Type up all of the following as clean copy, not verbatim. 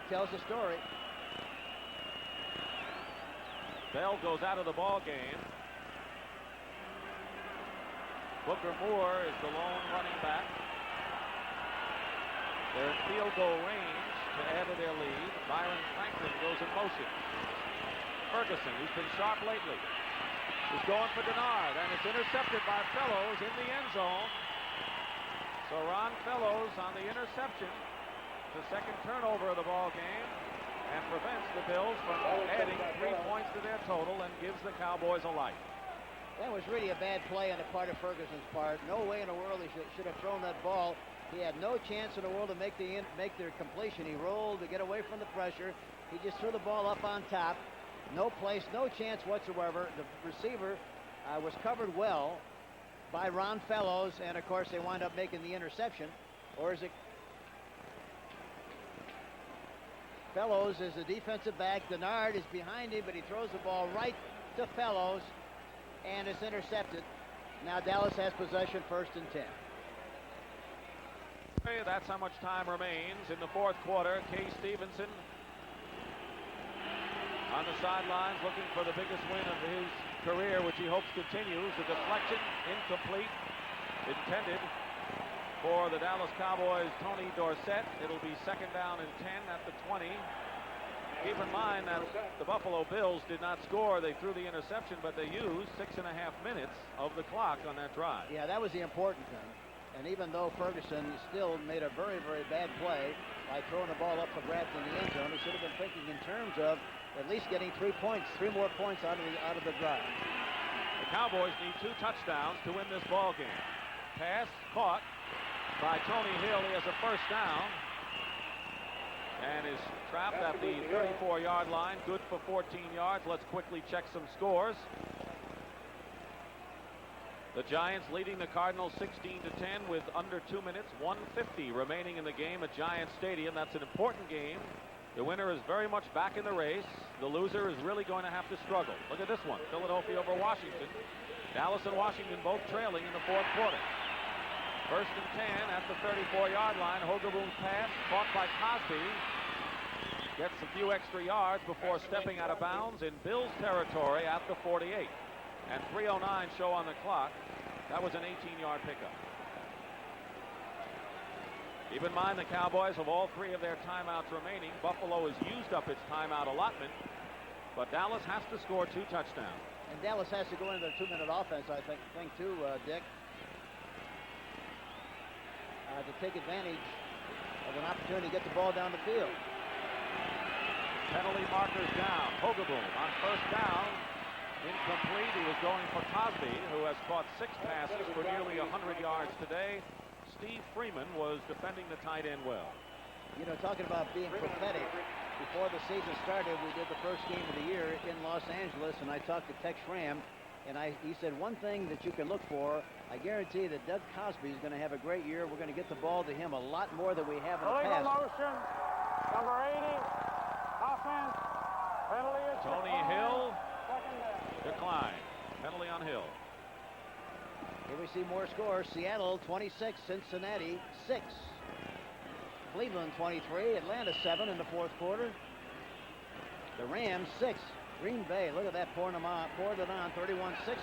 tells the story. Bell goes out of the ball game. Booker Moore is the lone running back. They're in field goal range to add to their lead. Byron Franklin goes in motion. Ferguson, who's been sharp lately, is going for Denard, and it's intercepted by Fellows in the end zone. So Ron Fellows on the interception, the second turnover of the ball game, and prevents the Bills from adding 3 points to their total and gives the Cowboys a life. That was really a bad play on the part of Ferguson's part. No way in the world he should have thrown that ball. He had no chance in the world to make their completion. He rolled to get away from the pressure. He just threw the ball up on top. No place, no chance whatsoever. The receiver was covered well by Ron Fellows, and of course they wind up making the interception. Or is it? Fellows is the defensive back. Denard is behind him, but he throws the ball right to Fellows, and it's intercepted. Now Dallas has possession, 1st and 10. That's how much time remains in the fourth quarter. Kay Stevenson on the sidelines looking for the biggest win of his career, which he hopes continues. The deflection incomplete, intended for the Dallas Cowboys' Tony Dorsett. It'll be 2nd down and 10 at the 20. Keep in mind that the Buffalo Bills did not score. They threw the interception, but they used 6.5 minutes of the clock on that drive. Yeah, that was the important thing. And even though Ferguson still made a very, very bad play by throwing the ball up for grabs in the end zone, he should have been thinking in terms of at least getting 3 points, 3 more points out of the drive. The Cowboys need 2 touchdowns to win this ball game. Pass caught by Tony Hill. He has a 1st down and is trapped at the 34-yard line. Good for 14 yards. Let's quickly check some scores. The Giants leading the Cardinals 16-10 with under 2 minutes, 1:50 remaining in the game at Giant Stadium. That's an important game. The winner is very much back in the race. The loser is really going to have to struggle. Look at this one. Philadelphia over Washington. Dallas and Washington both trailing in the fourth quarter. 1st and 10 at the 34-yard line. Hogaboom's pass caught by Cosby. Gets a few extra yards before stepping out of bounds in Bills territory at the 48. And 3:09 show on the clock. That was an 18-yard pickup. Keep in mind the Cowboys have all 3 of their timeouts remaining. Buffalo has used up its timeout allotment, but Dallas has to score 2 touchdowns. And Dallas has to go into their 2-minute offense, I think too, Dick, to take advantage of an opportunity to get the ball down the field. Penalty markers down. Hogaboom on 1st down. Incomplete. He was going for Cosby, who has caught 6 passes for nearly 100 yards today. Steve Freeman was defending the tight end well. You know, talking about being prophetic, before the season started, we did the first game of the year in Los Angeles, and I talked to Tex Schramm, and he said one thing that you can look for, I guarantee that Doug Cosby is going to have a great year. We're going to get the ball to him a lot more than we have in the past. Motion, number 80, offense, penalty is Tony Hill. Decline. Penalty on Hill. Here we see more scores. Seattle 26, Cincinnati 6. Cleveland 23, Atlanta 7 in the fourth quarter. The Rams 6. Green Bay, look at that, pouring it on 31-6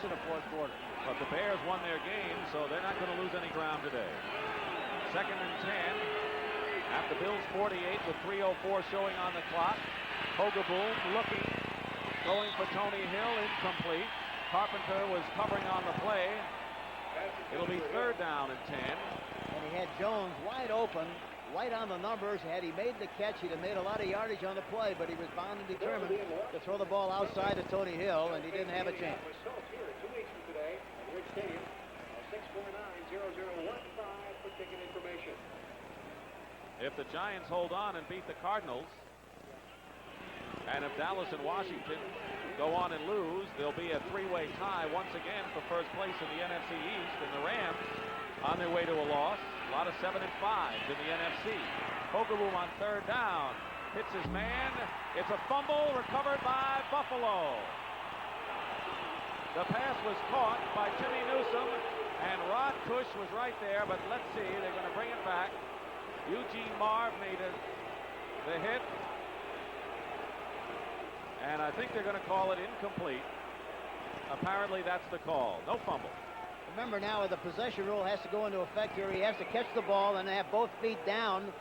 in the fourth quarter. But the Bears won their game, so they're not going to lose any ground today. 2nd and 10 at the Bills 48 with 3:04 showing on the clock. Hogaboom looking. Going for Tony Hill, incomplete. Carpenter was covering on the play. It'll be 3rd down and 10. And he had Jones wide open, right on the numbers. Had he made the catch, he'd have made a lot of yardage on the play, but he was bound and determined to throw the ball outside to Tony Hill, and he didn't have a chance. If the Giants hold on and beat the Cardinals, and if Dallas and Washington go on and lose, there'll be a 3-way tie once again for first place in the NFC East. And the Rams on their way to a loss. A lot of 7 and 5s in the NFC. Hogaboom on 3rd down. Hits his man. It's a fumble recovered by Buffalo. The pass was caught by Timmy Newsome, and Rod Cush was right there, but let's see. They're going to bring it back. Eugene Marv made the hit. And I think they're going to call it incomplete. Apparently that's the call. No fumble. Remember now, the possession rule has to go into effect here. He has to catch the ball and have both feet down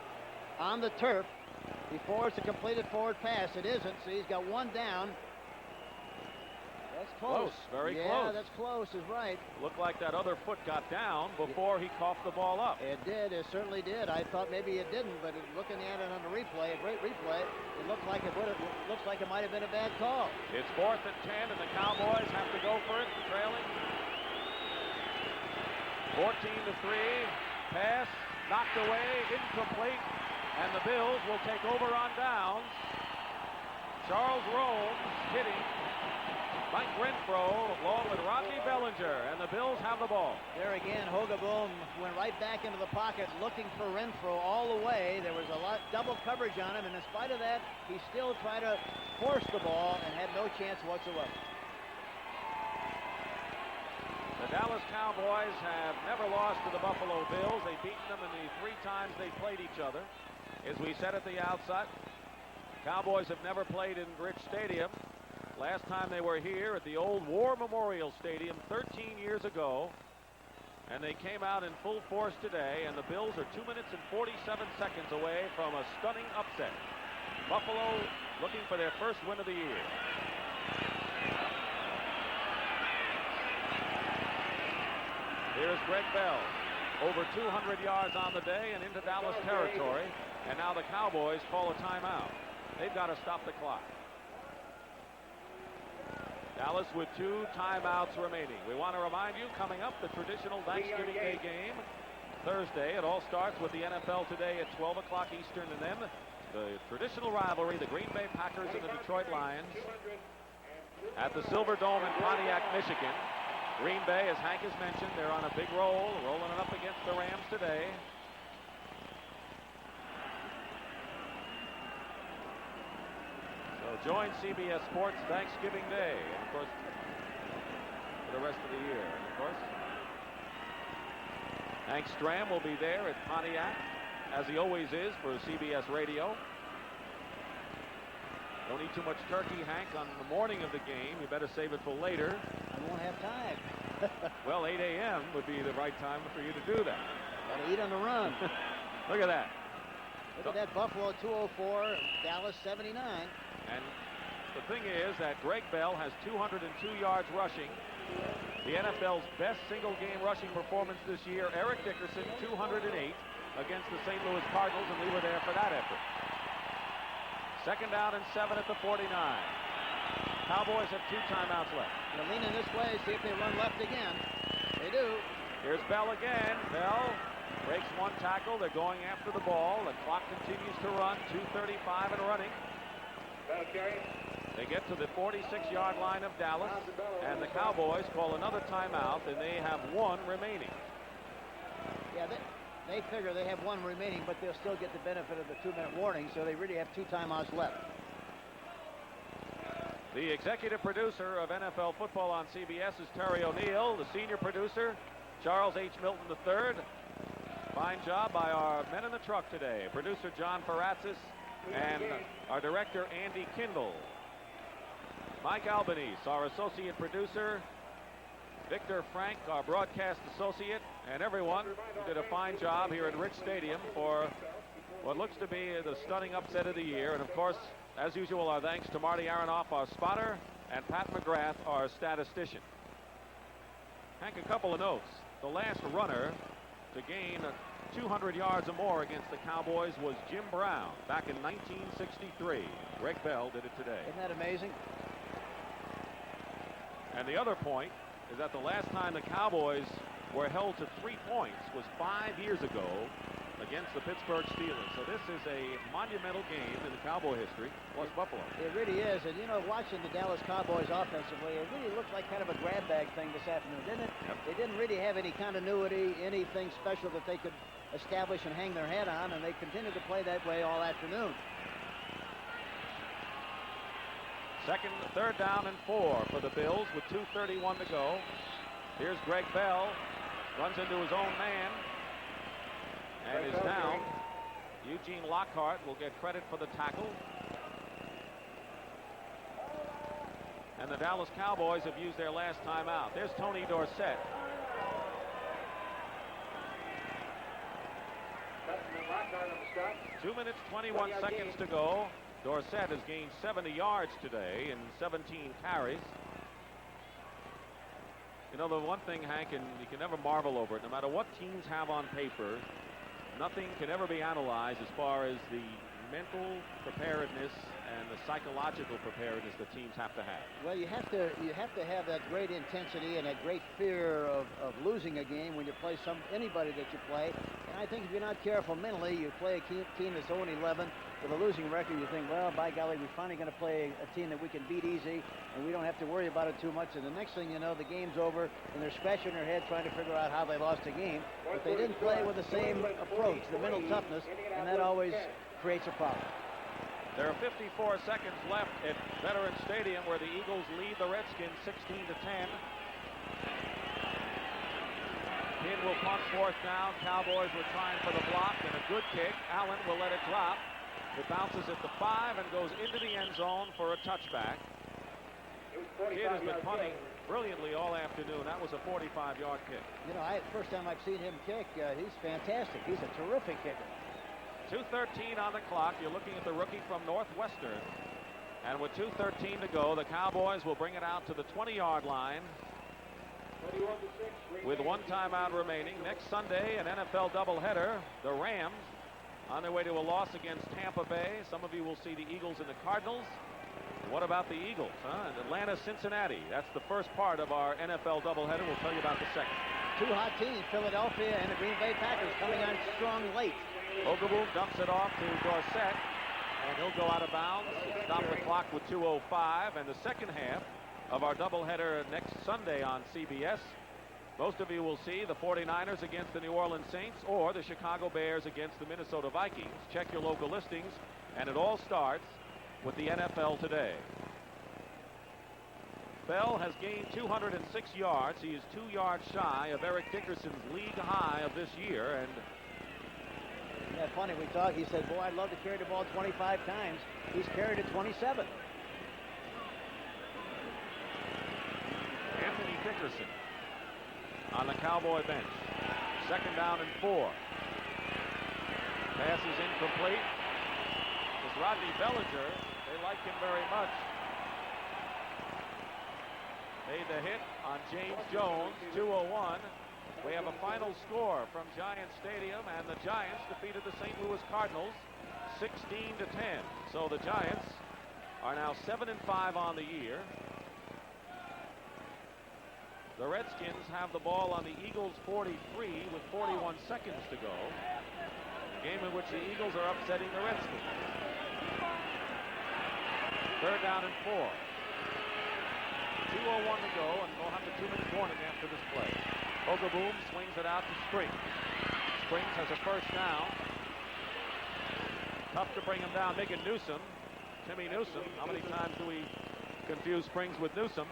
on the turf before it's a completed forward pass. It isn't, so he's got one down. That's close. Very close. Yeah, that's close, is right. Looked like that other foot got down before he coughed the ball up. It did. It certainly did. I thought maybe it didn't, but looking at it on the replay, a great replay, it looked like it looks like it might have been a bad call. It's 4th and 10, and the Cowboys have to go for it, trailing 14-3. Pass knocked away, incomplete, and the Bills will take over on downs. Charles Rome hitting Mike Renfro along with Rodney Bellinger, and the Bills have the ball. There again, Hogaboom went right back into the pocket looking for Renfro all the way. There was a lot double coverage on him, and in spite of that, he still tried to force the ball and had no chance whatsoever. The Dallas Cowboys have never lost to the Buffalo Bills. They've beaten them in the 3 times they played each other. As we said at the outset, Cowboys have never played in Rich Stadium. Last time they were here at the old War Memorial Stadium 13 years ago, and they came out in full force today, and the Bills are 2 minutes and 47 seconds away from a stunning upset. Buffalo looking for their first win of the year. Here's Greg Bell, over 200 yards on the day and into Dallas territory, and now the Cowboys call a timeout. They've got to stop the clock. Dallas with 2 timeouts remaining. We want to remind you, coming up, the traditional Thanksgiving Day game Thursday. It all starts with the NFL today at 12 o'clock Eastern, and then the traditional rivalry, the Green Bay Packers and the Detroit Lions at the Silver Dome in Pontiac, Michigan. Green Bay, as Hank has mentioned, they're on a big roll, rolling it up against the Rams today. Join CBS Sports Thanksgiving Day, and of course, for the rest of the year. And of course, Hank Stram will be there at Pontiac, as he always is, for CBS Radio. Don't eat too much turkey, Hank, on the morning of the game. You better save it for later. I won't have time. Well, 8 a.m. would be the right time for you to do that. Gotta eat on the run. Look at that. Look at that. Buffalo 204, Dallas 79. And the thing is that Greg Bell has 202 yards rushing. The NFL's best single-game rushing performance this year, Eric Dickerson, 208 against the St. Louis Cardinals, and we were there for that effort. 2nd down and 7 at the 49. Cowboys have 2 timeouts left. They're leaning this way, see if they run left again. They do. Here's Bell again. Bell breaks 1 tackle. They're going after the ball. The clock continues to run. 2:35 and running. They get to the 46-yard line of Dallas, and the Cowboys call another timeout, and they have 1 remaining. Yeah, they figure they have 1 remaining, but they'll still get the benefit of the 2-minute warning, so they really have 2 timeouts left. The executive producer of NFL football on CBS is Terry O'Neill. The senior producer, Charles H. Milton III. Fine job by our men in the truck today. Producer John Faratzis and our director Andy Kindle. Mike Albanese, our associate producer. Victor Frank, our broadcast associate, and everyone who did a fine job here at Rich Stadium for what looks to be the stunning upset of the year. And of course, as usual, our thanks to Marty Aronoff, our spotter, and Pat McGrath, our statistician. Hank, a couple of notes. The last runner to gain 200 yards or more against the Cowboys was Jim Brown back in 1963. Greg Bell did it today. Isn't that amazing? And the other point is that the last time the Cowboys were held to 3 points was 5 years ago against the Pittsburgh Steelers. So this is a monumental game in the Cowboy history, plus Buffalo. It really is. And, you know, watching the Dallas Cowboys offensively, it really looked like kind of a grab bag thing this afternoon, didn't it? Yep. They didn't really have any continuity, anything special that they could establish and hang their head on, and they continued to play that way all afternoon. 3rd down and 4 for the Bills with 2:31 to go. Here's Greg Bell, runs into his own man, and is down. Eugene Lockhart will get credit for the tackle. And the Dallas Cowboys have used their last timeout. There's Tony Dorsett. 2 minutes, 21 seconds to go. Dorsett has gained 70 yards today in 17 carries. You know, the one thing, Hank, and you can never marvel over it, no matter what teams have on paper, nothing can ever be analyzed as far as the mental preparedness and the psychological preparedness that teams have to have. Well, you have to have that great intensity and that great fear of losing a game when you play anybody that you play. And I think if you're not careful mentally, you play a team that's 0-11 with a losing record, you think, well, by golly, we're finally going to play a team that we can beat easy, and we don't have to worry about it too much. And the next thing you know, the game's over, and they're scratching their head trying to figure out how they lost the game. But they didn't play with the same approach, the mental toughness, and that always creates a problem. There are 54 seconds left at Veterans Stadium, where the Eagles lead the Redskins 16-10. Kidd will punt fourth down. Cowboys were trying for the block and a good kick. Allen will let it drop. It bounces at the 5 and goes into the end zone for a touchback. Kidd has been punting brilliantly all afternoon. That was a 45-yard kick. You know, first time I've seen him kick, he's fantastic. He's a terrific kicker. 2:13 on the clock. You're looking at the rookie from Northwestern. And with 2:13 to go, the Cowboys will bring it out to the 20-yard line with one timeout remaining. Next Sunday, an NFL doubleheader. The Rams on their way to a loss against Tampa Bay. Some of you will see the Eagles and the Cardinals. What about the Eagles? Atlanta, Cincinnati. That's the first part of our NFL doubleheader. We'll tell you about the second. Two hot teams, Philadelphia and the Green Bay Packers, coming on strong late. Oglewood dumps it off to Dorsett, and he'll go out of bounds. Stop the clock with 2:05, and the second half of our doubleheader next Sunday on CBS. Most of you will see the 49ers against the New Orleans Saints or the Chicago Bears against the Minnesota Vikings. Check your local listings, and it all starts with the NFL today. Bell has gained 206 yards. He is 2 yards shy of Eric Dickerson's league high of this year, and yeah, funny, we talked. He said, boy, I'd love to carry the ball 25 times. He's carried it 27. Anthony Dickerson on the Cowboy bench. Second down and 4. Pass is incomplete. It's Rodney Bellinger. They like him very much. Made the hit on James Jones, 2:01. We have a final score from Giants Stadium, and the Giants defeated the St. Louis Cardinals 16-10. So the Giants are now 7-5 on the year. The Redskins have the ball on the Eagles' 43 with 41 seconds to go. A game in which the Eagles are upsetting the Redskins. Third down and 4. 2:01 to go, and we'll have the 2-minute warning after this play. Oglewood swings it out to Springs. Springs has a first down. Tough to bring him down. Making Newsom. Timmy Newsom. How many times do we confuse Springs with Newsom?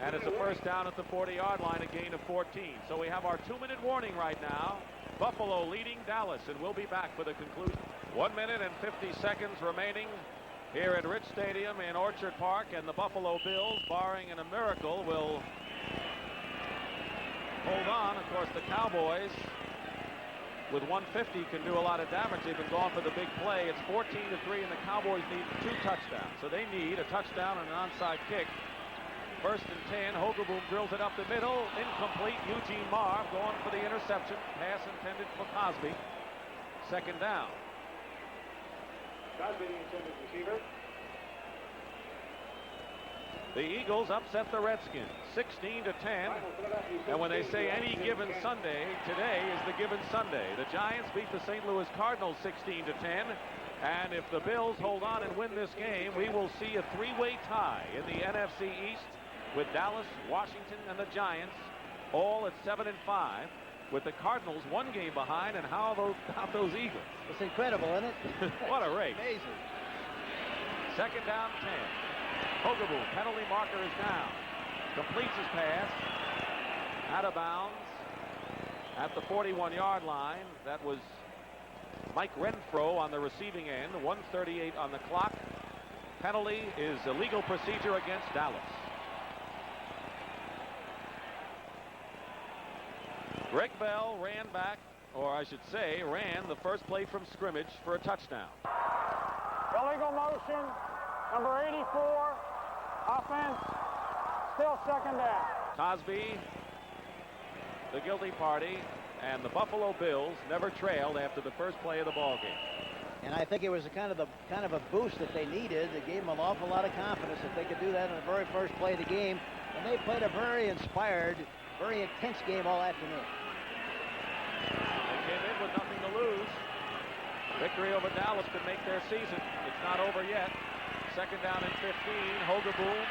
And it's a first down at the 40-yard line, a gain of 14. So we have our 2-minute warning right now. Buffalo leading Dallas, and we'll be back for the conclusion. 1 minute and 50 seconds remaining here at Rich Stadium in Orchard Park, and the Buffalo Bills, barring a miracle, will hold on. Of course, the Cowboys with 150 can do a lot of damage. They've been going for the big play. It's 14-3, and the Cowboys need 2 touchdowns. So they need a touchdown and an onside kick. First and 10. Oglewood drills it up the middle. Incomplete. Eugene Marv going for the interception. Pass intended for Cosby. Second down. Cosby, the intended receiver. The Eagles upset the Redskins 16-10, and when they say any given Sunday, today is the given Sunday. The Giants beat the St. Louis Cardinals 16-10, and if the Bills hold on and win this game, we will see a 3-way tie in the NFC East with Dallas, Washington, and the Giants all at 7-5, with the Cardinals 1 game behind. And how about those Eagles? It's incredible, isn't it? What a race. Amazing. Second down 10. Oglewood, penalty marker is down. Completes his pass. Out of bounds at the 41-yard line. That was Mike Renfro on the receiving end. 1:38 on the clock. Penalty is a legal procedure against Dallas. Greg Bell ran back, or I should say, ran the first play from scrimmage for a touchdown. Illegal motion, number 84, offense, still second down. Cosby, the guilty party, and the Buffalo Bills never trailed after the first play of the ball game. And I think it was a kind of a boost that they needed. It gave them an awful lot of confidence that they could do that in the very first play of the game. And they played a very inspired, very intense game all afternoon. They came in with nothing to lose. Victory over Dallas could make their season. It's not over yet. Second down and 15. Hogeboom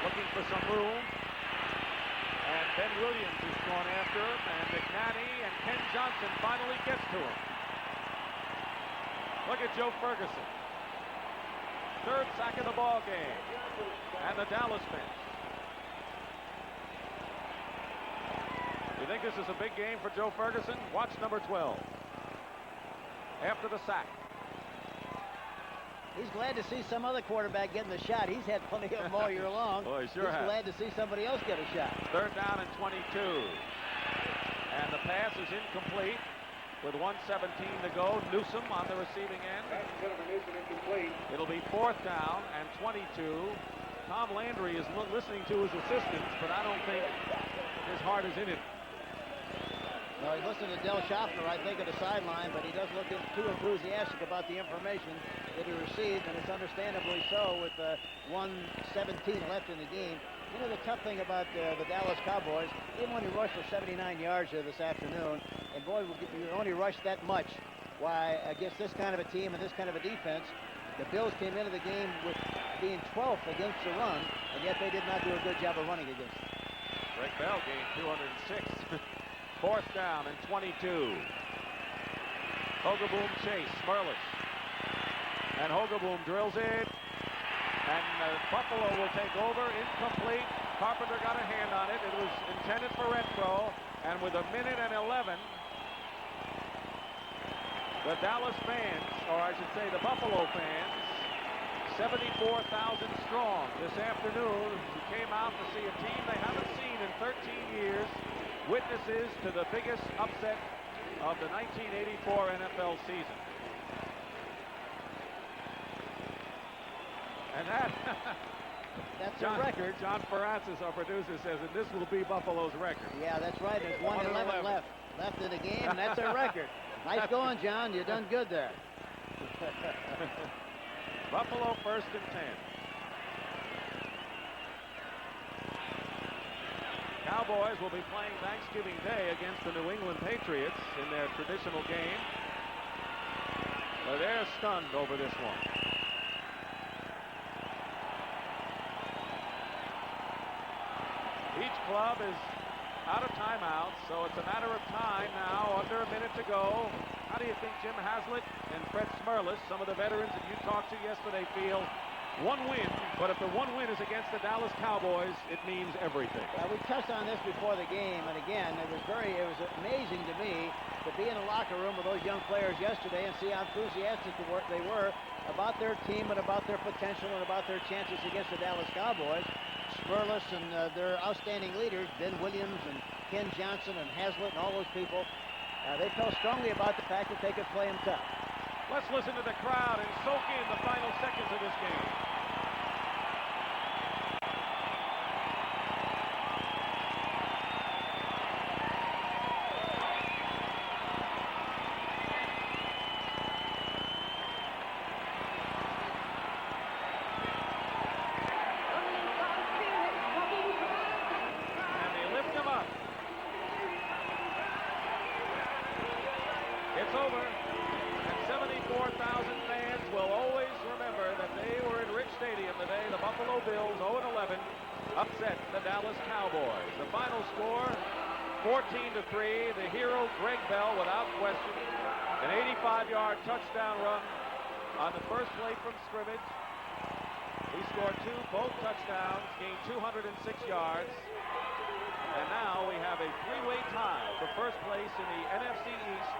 looking for some room. And Ben Williams is going after him. And McNanny and Ken Johnson finally gets to him. Look at Joe Ferguson. Third sack of the ball game. And the Dallas bench. You think this is a big game for Joe Ferguson? Watch number 12. After the sack. He's glad to see some other quarterback getting the shot. He's had plenty of them all year long. Boy, sure He's glad to see somebody else get a shot. Third down and 22. And the pass is incomplete with 1:17 to go. Newsom on the receiving end. It'll be fourth down and 22. Tom Landry is listening to his assistants, but I don't think his heart is in it. Well, he's listening to Del Schaffner, I think, at the sideline, but he doesn't look too enthusiastic about the information that he received, and it's understandably so with 1:17 left in the game. You know, the tough thing about the Dallas Cowboys, even when he rushed for 79 yards here this afternoon, and boy, you only rush that much. Why, against this kind of a team and this kind of a defense, the Bills came into the game with being 12th against the run, and yet they did not do a good job of running against it. Greg Bell gained 206. Fourth down and 22. Hogeboom chase, Smurless. And Hogeboom drills it. And Buffalo will take over, incomplete. Carpenter got a hand on it. It was intended for Renfro. And with 1:11, the Dallas fans, or I should say the Buffalo fans, 74,000 strong this afternoon, who came out to see a team they haven't seen in 13 years. Witnesses to the biggest upset of the 1984 NFL season. And that's a record. John Ferrancis, our producer, says that this will be Buffalo's record. Yeah, that's right. There's 1:11 left in the game, and that's a record. Nice going, John. You done good there. Buffalo first and 10. Cowboys will be playing Thanksgiving Day against the New England Patriots in their traditional game. But they're stunned over this one. Each club is out of timeouts, so it's a matter of time now, under a minute to go. How do you think Jim Haslett and Fred Smurless, some of the veterans that you talked to yesterday, feel? One win, but if the one win is against the Dallas Cowboys, it means everything. We touched on this before the game, and again, it was amazing to me to be in the locker room with those young players yesterday and see how enthusiastic they were about their team and about their potential and about their chances against the Dallas Cowboys. Smurless and their outstanding leaders, Ben Williams and Ken Johnson and Haslett and all those people, they felt strongly about the fact that they could play them tough. Let's listen to the crowd and soak in the final seconds of this game. And they lift him up. It's over. 74,000 fans will always remember that they were in Rich Stadium today. The Buffalo Bills, 0-11, upset the Dallas Cowboys. The final score, 14-3. The hero, Greg Bell, without question. An 85-yard touchdown run on the first play from scrimmage. He scored both touchdowns, gained 206 yards. And now we have a three-way tie for first place in the NFC East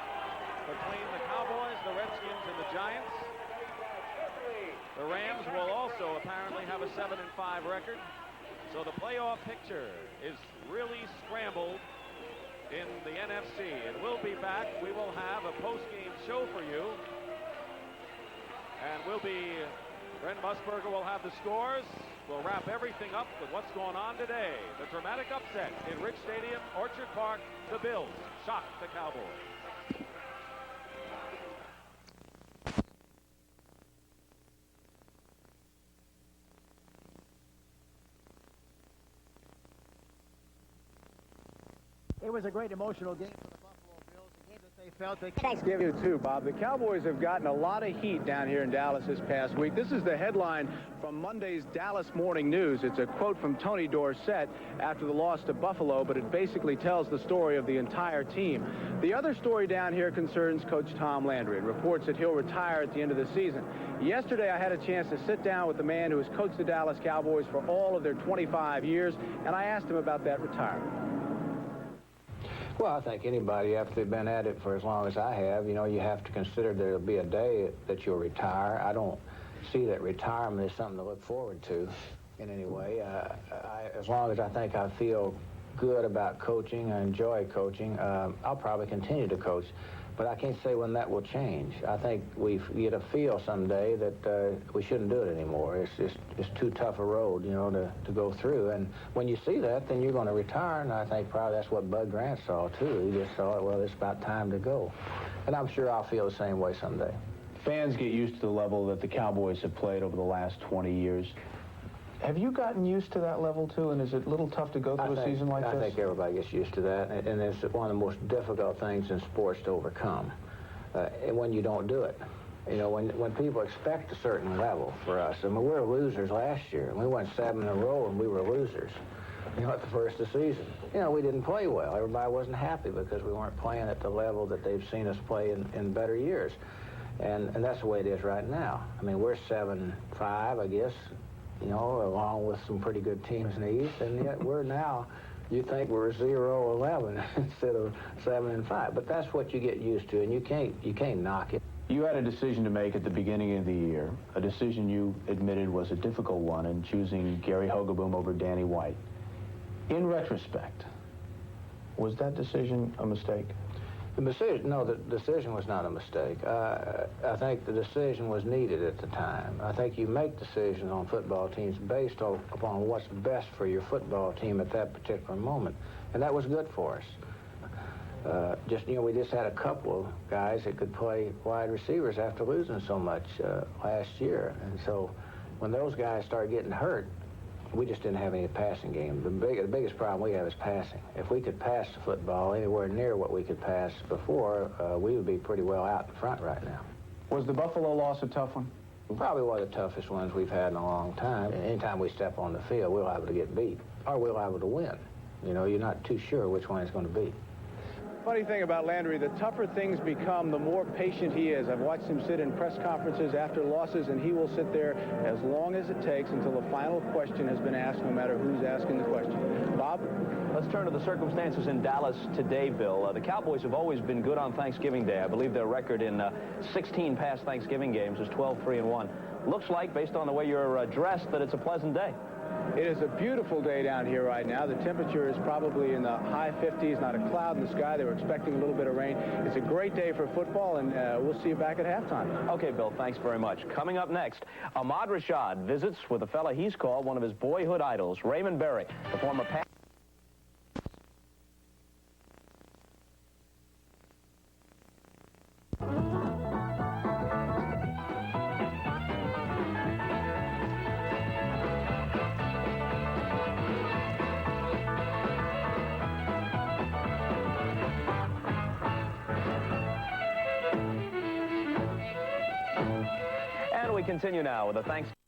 between the Cowboys, the Redskins, and the Giants. The Rams will also apparently have a 7-5 record. So the playoff picture is really scrambled in the NFC. And we'll be back. We will have a post-game show for you. And Brent Musburger will have the scores. We'll wrap everything up with what's going on today. The dramatic upset in Rich Stadium, Orchard Park. The Bills shock the Cowboys. It was a great emotional game for the Buffalo Bills. A game that they felt they could. Give you too, Bob. The Cowboys have gotten a lot of heat down here in Dallas this past week. This is the headline from Monday's Dallas Morning News. It's a quote from Tony Dorsett after the loss to Buffalo, but it basically tells the story of the entire team. The other story down here concerns Coach Tom Landry. It reports that he'll retire at the end of the season. Yesterday, I had a chance to sit down with the man who has coached the Dallas Cowboys for all of their 25 years, and I asked him about that retirement. Well, I think anybody, after they've been at it for as long as I have, you know, you have to consider there'll be a day that you'll retire. I don't see that retirement as something to look forward to in any way. As long as I think I feel good about coaching, I enjoy coaching, I'll probably continue to coach. But I can't say when that will change. I think we get a feel someday that we shouldn't do it anymore. It's too tough a road, you know, to go through. And when you see that, then you're going to retire. And I think probably that's what Bud Grant saw, too. He just saw, well, it's about time to go. And I'm sure I'll feel the same way someday. Fans get used to the level that the Cowboys have played over the last 20 years. Have you gotten used to that level, too? And is it a little tough to go through a season like this? I think everybody gets used to that. And it's one of the most difficult things in sports to overcome. And when you don't do it. You know, when people expect a certain level for us. I mean, we were losers last year. We went 7 in a row, and we were losers. You know, at the first of the season. You know, we didn't play well. Everybody wasn't happy because we weren't playing at the level that they've seen us play in better years. And that's the way it is right now. I mean, we're 7-5, I guess. You know, along with some pretty good teams in the East, and yet we're now, you think we're 0-11 instead of 7-5. But that's what you get used to, and you can't knock it. You had a decision to make at the beginning of the year, a decision you admitted was a difficult one in choosing Gary Hogeboom over Danny White. In retrospect, was that decision a mistake? The decision was not a mistake. I think the decision was needed at the time. I think you make decisions on football teams based upon what's best for your football team at that particular moment, and that was good for us. We just had a couple of guys that could play wide receivers after losing so much last year, and so when those guys started getting hurt, we just didn't have any passing game. The biggest problem we have is passing. If we could pass the football anywhere near what we could pass before, we would be pretty well out in front right now. Was the Buffalo loss a tough one? Probably one of the toughest ones we've had in a long time. Anytime we step on the field, we're liable to get beat, or we're liable to win. You know, you're not too sure which one it's going to be. Funny thing about Landry, the tougher things become, the more patient he is. I've watched him sit in press conferences after losses, and he will sit there as long as it takes until the final question has been asked, no matter who's asking the question. Bob? Let's turn to the circumstances in Dallas today, Bill. The Cowboys have always been good on Thanksgiving Day. I believe their record in 16 past Thanksgiving games is 12-3-1. Looks like, based on the way you're dressed, that it's a pleasant day. It is a beautiful day down here right now. The temperature is probably in the high 50s, not a cloud in the sky. They were expecting a little bit of rain. It's a great day for football, and we'll see you back at halftime. Okay, Bill, thanks very much. Coming up next, Ahmad Rashad visits with a fella he's called one of his boyhood idols, Raymond Berry, the former We continue now with the Thanksgiving.